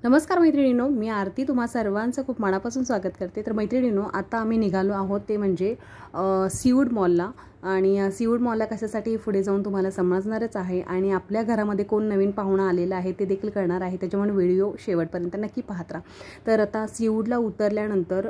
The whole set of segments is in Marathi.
नमस्कार मैत्रिणींनो, मी आरती तुम्हा सर्वांचं खूप मनापासून स्वागत करते। तर मैत्रिणींनो, आता आम्ही निघालो आहोत ते म्हणजे सीवूड मॉलला। आणि सीवूड मॉलला कशासाठी पुढे जाऊन तुम्हाला समजणारच आहे आणि आपल्या घरामध्ये कोण नवीन पाहुणा आलेला आहे ते देखील कळणार आहे, त्याच्यामुळे व्हिडिओ शेवटपर्यंत नक्की पाहत राहा। तर आता सीवूडला उतरल्यानंतर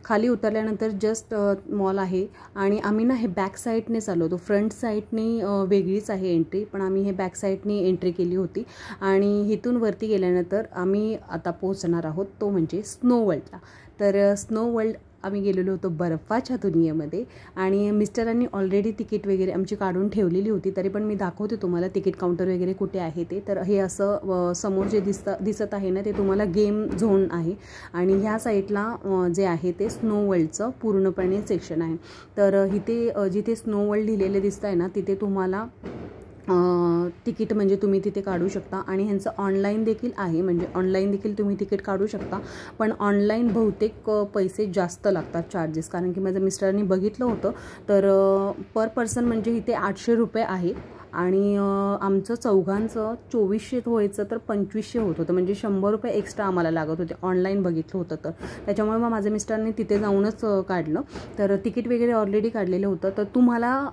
खाली उतरल्यानंतर जस्ट मॉल आहे आणि आम्ही ना हे बॅक साईडने चाललो होतो। फ्रंट साईडने वेगळीच आहे एंट्री, पण आम्ही हे बॅक साईडने एंट्री केली होती आणि इथून वरती गेल्यानंतर आम्ही आता पोहोचणार आहोत तो म्हणजे स्नो वर्ल्डला। तर स्नो वर्ल्ड आम्ही गेलेलो होतो बर्फाच्या दुनियेमध्ये आणि मिस्टरांनी ऑलरेडी तिकीट वगैरे आमची काढून ठेवलेली होती, तरी पण मी दाखवते तुम्हाला तिकीट काउंटर वगैरे कुठे आहे ते। तर हे असं समोर जे दिसत आहे ना, ते तुम्हाला गेम झोन आहे आणि ह्या साईडला जे आहे ते स्नो वर्ल्डचं पूर्णपणे सेक्शन आहे। तर इथे जिथे स्नो वर्ल्ड लिहिलेले दिसत आहे ना, तिथे तुम्हाला तिकीट म्हणजे तुम्ही तिथे काढू शकता आणि ह्यांचं ऑनलाईन देखील आहे, म्हणजे ऑनलाईन देखील तुम्ही तिकीट काढू शकता, पण ऑनलाईन बहुतेक पैसे जास्त लागतात चार्जेस। कारण की माझ्या मिस्टरांनी बघितलं होतं तर पर पर्सन म्हणजे इथे 800 रुपये आहे आणि आमचं चौघांचं 2400 व्हायचं तर 2500 होत होतं, म्हणजे 100 रुपये एक्स्ट्रा आम्हाला लागत होते ऑनलाईन बघितलं होतं तर। त्याच्यामुळे मग माझ्या मिस्टरांनी तिथे जाऊनच काढलं। तर तिकीट वगैरे ऑलरेडी काढलेलं होतं। तर तुम्हाला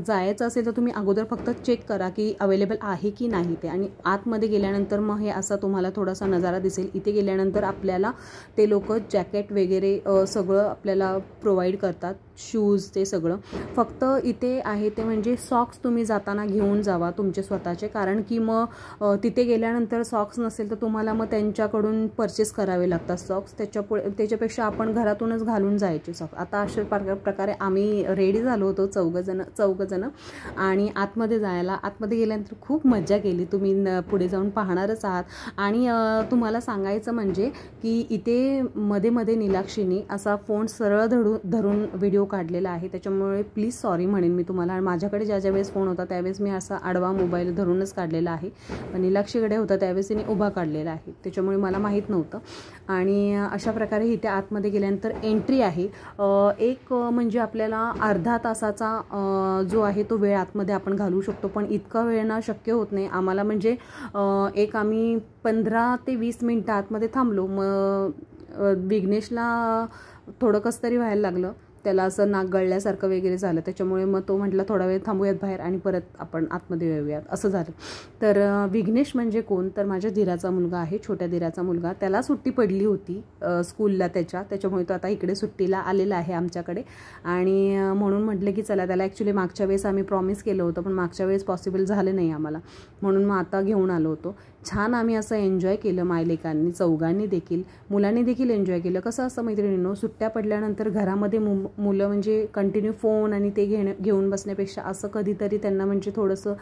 जायचं असेल तर तुम्ही अगोदर फक्त चेक करा की अवेलेबल आहे की नाही ते, आणि आतमध्ये गेल्यानंतर मग हे असा तुम्हाला थोडासा नजारा दिसेल। इथे गेल्यानंतर आपल्याला ते लोक जॅकेट वगैरे सगळं आपल्याला प्रोव्हाइड करतात, शूज ते सगळं। फक्त इथे आहे ते म्हणजे सॉक्स तुम्ही जाताना घेऊन जावा तुमचे स्वतःचे, कारण की मग तिथे गेल्यानंतर सॉक्स नसेल तर तुम्हाला मग त्यांच्याकडून परचेस करावे लागतात सॉक्स। त्याच्यापेक्षा आपण घरातूनच घालून जायचे सॉक्स। आता अशा प्रकारे आम्ही रेडी झालो होतो चौघजण आणि आतमध्ये गेल्यानंतर खूप मजा केली, तुम्ही पुढे जाऊन पाहणारच आहात। आणि तुम्हाला सांगायचं म्हणजे की इथे मध्ये मध्ये नीलाक्षीने असा फोन सरळ धरून व्हिडिओ काढलेला आहे, त्याच्यामुळे प्लीज सॉरी म्हणेन मी तुम्हाला। माझ्याकडे ज्या वेळेस फोन होता त्यावेळेस मी असा आडवा मोबाईल धरूनच काढलेला आहे, पण नीलाक्षीकडे होता त्यावेळेस तिने उभा काढलेला आहे, त्याच्यामुळे मला माहीत नव्हतं। आणि अशा प्रकारे इथे आतमध्ये गेल्यानंतर एंट्री आहे। एक म्हणजे आपल्याला अर्धा तासाचा जो आहे तो वेळ आतमध्ये आपण घालू शकतो, पण इतका वेळ ना शक्य होत नाही आम्हाला, म्हणजे आम्ही 15 ते 20 मिनिटं आतमध्ये थांबलो। मग विघ्नेशला थोडं कसं तरी व्हायला लागलं, त्याला असं नाक गळल्यासारखं वगैरे झालं, त्याच्यामुळे मग तो म्हटला थोडा वेळ थांबूयात बाहेर आणि परत आपण आतमध्ये येऊयात, असं झालं। तर विघ्नेश म्हणजे कोण, तर माझ्या धीराचा मुलगा आहे, छोट्या धीराचा मुलगा। त्याला सुट्टी पडली होती स्कूलला त्याच्यामुळे तो आता इकडे सुट्टीला आलेला आहे आमच्याकडे। आणि म्हणून म्हटलं की चला, त्याला ॲक्च्युली मागच्या वेळेस आम्ही प्रॉमिस केलं होतं, पण मागच्या वेळेस पॉसिबल झालं नाही आम्हाला, म्हणून मग आता घेऊन आलो होतो। छान आम्ही असं एन्जॉय केलं, मायलेकांनी चौघांनी देखील, मुलांनी देखील एन्जॉय केलं। कसं असतं मैत्रिणींनो, सुट्ट्या पडल्यानंतर घरामध्ये मुलं म्हणजे कंटिन्यू फोन आणि ते घेऊन बसण्यापेक्षा असं कधीतरी त्यांना म्हणजे थोडंसं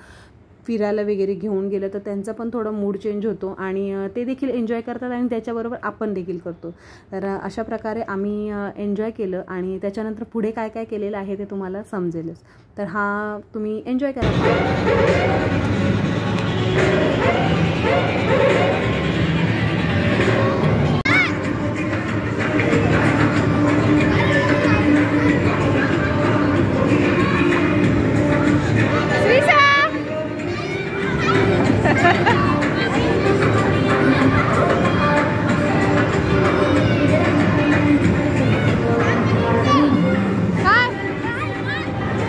फिरायला वगैरे घेऊन गेलं तर त्यांचा पण थोडा मूड चेंज होतो आणि ते देखील एन्जॉय करतात आणि त्याच्याबरोबर आपण देखील करतो। तर अशा प्रकारे आम्ही एन्जॉय केलं आणि त्याच्यानंतर पुढे काय काय केलेलं आहे ते तुम्हाला समजेलच। तर हा तुम्ही एन्जॉय करा।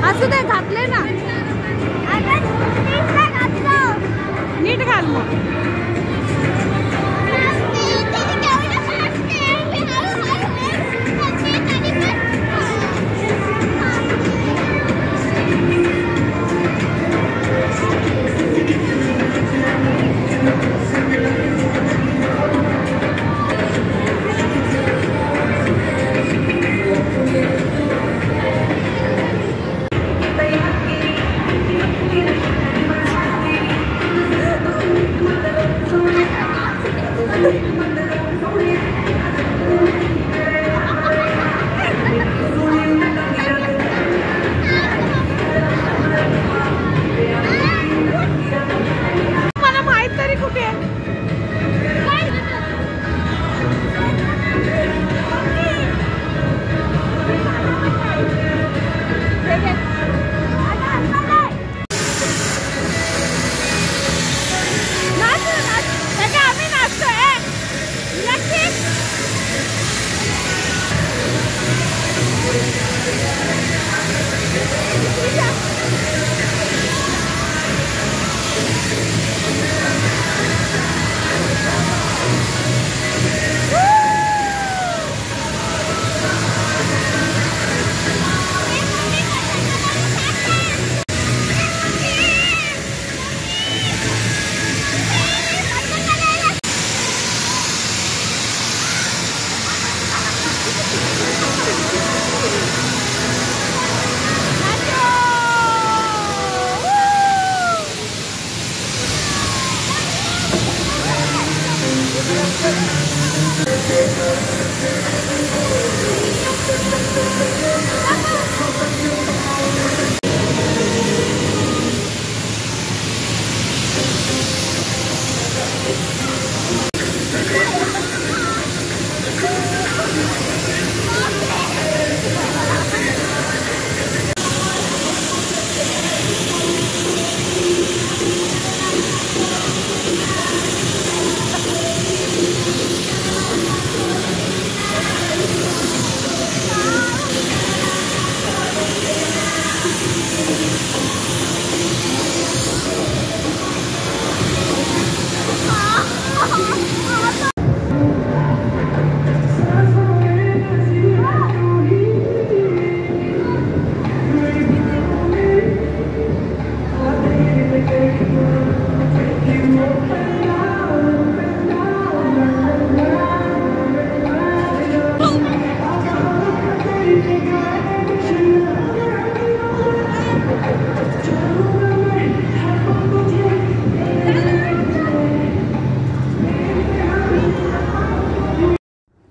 असू दे, घातले ना, नीट घाल मग।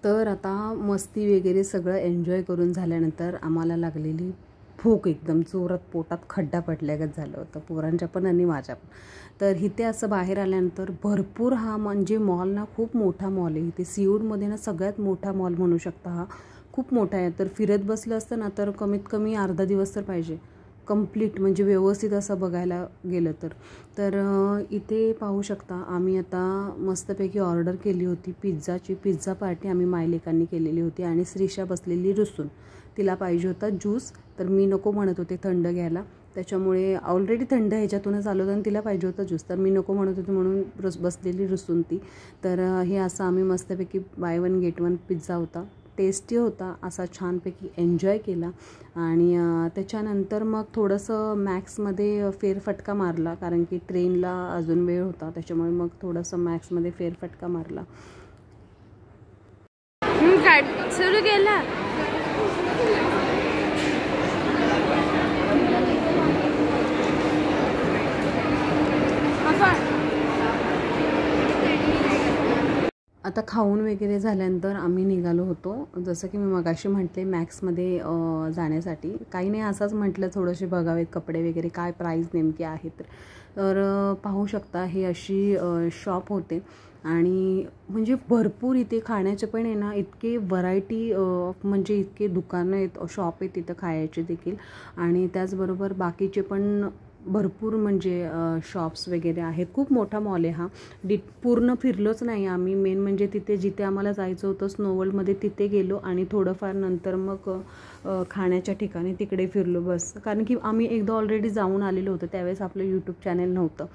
तर आता मस्ती वगैरे सगळं एन्जॉय करून झाल्यानंतर आम्हाला लागलेली भूक, एकदम जोरात पोटात खड्डा पडल्यागत झालं होतं पोरांच्या पण आणि माझ्या पण. तर इथे असं बाहेर आल्यानंतर भरपूर हा म्हणजे मॉल ना खूप मोठा मॉल आहे. इथे सीऊडमध्ये ना सगळ्यात मोठा मॉल म्हणू शकता हा, खूप मोठा आहे. तर फिरत बसलं असतं ना तर कमीत कमी अर्धा दिवस तर पाहिजे कंप्लीट, म्हणजे व्यवस्थित असं बघायला गेलं तर इथे पाहू शकता आम्ही आता मस्तपैकी ऑर्डर केली होती पिझ्झाची. पिझ्झा पार्टी आम्ही मायलेकांनी केलेली होती आणि श्रीषा बसलेली रुसून. तिला पाहिजे होता ज्यूस, तर मी नको म्हणत होते थंड घ्यायला, त्याच्यामुळे ऑलरेडी थंड ह्याच्यातूनच आलं होतं आणि तिला पाहिजे होता ज्यूस, तर मी नको म्हणत होते म्हणून बसलेली रुसून ती. तर हे असं आम्ही मस्तपैकी by one get one pizza होता, टेस्टी होता, असा छानपैकी एन्जॉय केला. आणि त्याच्यानंतर मग थोडंसं मॅक्समध्ये फेरफटका मारला, कारण की ट्रेनला अजून वेळ होता, त्याच्यामुळे मग थोडंसं मॅक्समध्ये फेरफटका मारला. सुरू केला. आता खाऊन वगैरे झाल्यानंतर आम्ही निघालो होतो, जसं की मी मगाशी म्हटले मॅक्समध्ये जाण्यासाठी. काही नाही, असंच म्हटलं थोडेसे बघावेत कपडे वगैरे काय प्राईस नेमके आहेत. तर पाहू शकता हे अशी शॉप होते आणि म्हणजे भरपूर इथे खाण्याचे पण आहे ना, इतके व्हरायटी म्हणजे इतके दुकानं आहेत, शॉप आहेत तिथं खायचे देखील, आणि त्याचबरोबर बाकीचे पण भरपूर म्हणजे शॉप्स वगैरे आहेत. खूप मोठा मॉल आहे हा. पूर्ण फिरलोच नाही आम्ही. मेन म्हणजे तिथे जिथे आम्हाला जायचं होतं स्नोवर्ल्डमध्ये तिथे गेलो आणि थोडंफार नंतर मग खाण्याच्या ठिकाणी तिकडे फिरलो बस, कारण की आम्ही एकदा ऑलरेडी जाऊन आलेलो होतो, त्यावेळेस आपलं यूट्यूब चॅनल नव्हतं.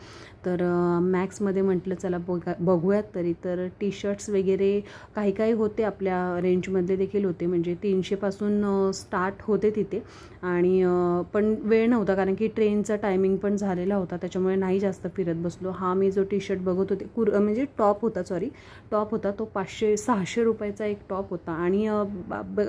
तर मॅक्समध्ये म्हटलं चला बघूयात तरी. तर टी शर्ट्स वगैरे काही काही होते, आपल्या रेंजमधले देखील होते, म्हणजे 300पासून स्टार्ट होते तिथे. आणि पण वेळ नव्हता कारण की ट्रेनचा टायमिंग पण झालेला होता, त्याच्यामुळे नाही जास्त फिरत बसलो. हा मी जो टी शर्ट बघत होते म्हणजे टॉप होता तो 500-600 रुपयाचा एक टॉप होता. आणि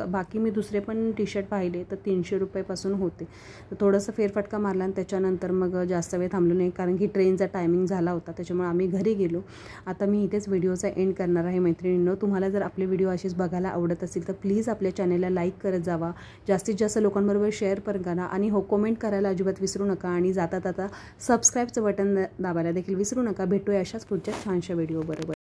बाकी मी दुसरे पण टी शर्ट पाहिले तर 300 रुपयापासून होते. तर थोडंसं फेरफटका मारला आणि त्याच्यानंतर मग जास्त वेळ थांबलो नाही, कारण की ट्रेनचा टायमिंग झाला होता, त्याच्यामुळे आम्ही घरी गेलो. आता मी इथेच व्हिडिओचा एंड करणार आहे मैत्रिणींनो. तुम्हाला जर आपले व्हिडिओ असेच बघायला आवडत असेल तर प्लीज आपल्या चॅनलला लाईक करत जावा, जास्तीत जास्त लोकांबरोबर शेअर पण करा, आणि हो कमेंट करायला अजिबात विसरू नका, आणि जाता जाता सबस्क्राईबचं बटन दाबायला देखील विसरू नका. भेटूया अशाच पुढच्या छानशा व्हिडिओ बरोबर.